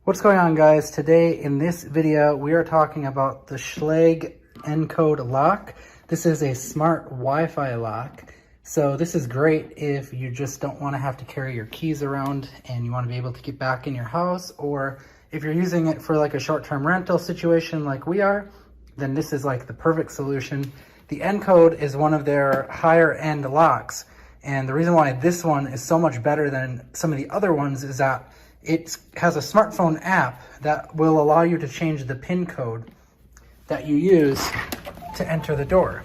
What's going on, guys? Today in this video we are talking about the Schlage Encode lock. This is a smart Wi-Fi lock, so this is great if you just don't want to have to carry your keys around and you want to be able to get back in your house, or if you're using it for like a short-term rental situation like we are, then this is like the perfect solution. The Encode is one of their higher end locks, and the reason why this one is so much better than some of the other ones is that it has a smartphone app that will allow you to change the PIN code that you use to enter the door.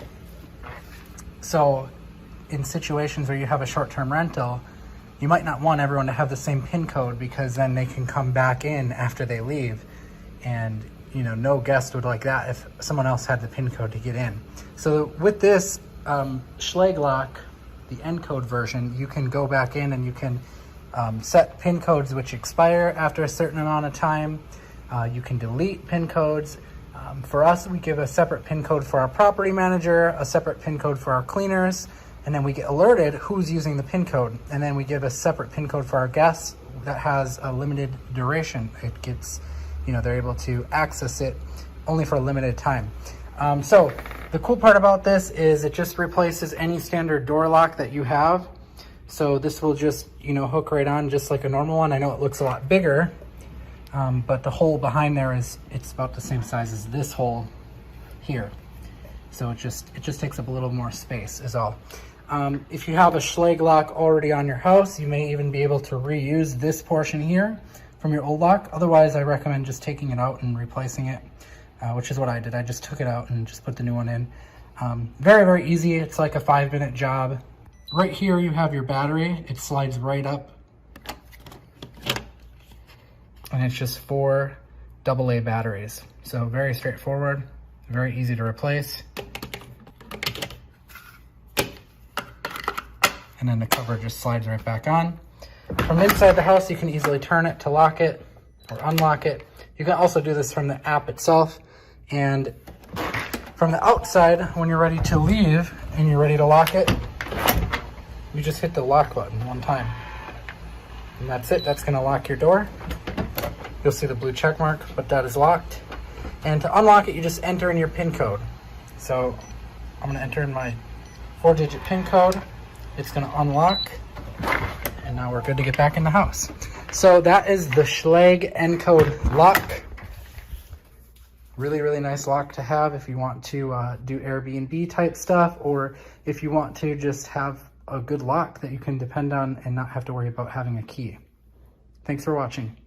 So in situations where you have a short-term rental, you might not want everyone to have the same PIN code, because then they can come back in after they leave, and no guest would like that if someone else had the PIN code to get in. So with this Schlage lock, the Encode version, you can go back in and you can set PIN codes which expire after a certain amount of time. You can delete PIN codes. For us, we give a separate PIN code for our property manager, a separate PIN code for our cleaners, and then we get alerted who's using the PIN code. And then we give a separate PIN code for our guests that has a limited duration. It gets, they're able to access it only for a limited time. So the cool part about this is it just replaces any standard door lock that you have. So this will just, hook right on just like a normal one. I know it looks a lot bigger, but the hole behind there it's about the same size as this hole here. So it just takes up a little more space is all. If you have a Schlage lock already on your house, you may even be able to reuse this portion here from your old lock. Otherwise, I recommend just taking it out and replacing it, which is what I did. I just took it out and just put the new one in. Very, very easy. It's like a 5-minute job. Right here you have your battery. It slides right up, and it's just 4 AA batteries. So very straightforward, very easy to replace. And then the cover just slides right back on. From inside the house, you can easily turn it to lock it or unlock it. You can also do this from the app itself. And from the outside, when you're ready to leave and you're ready to lock it, you just hit the lock button one time. And that's it. That's going to lock your door. You'll see the blue check mark, but that is locked. And to unlock it, you just enter in your PIN code. So I'm going to enter in my 4-digit PIN code. It's going to unlock, and now we're good to get back in the house. So that is the Schlage Encode lock. Really, really nice lock to have if you want to do Airbnb type stuff, or if you want to just have a good lock that you can depend on and not have to worry about having a key. Thanks for watching.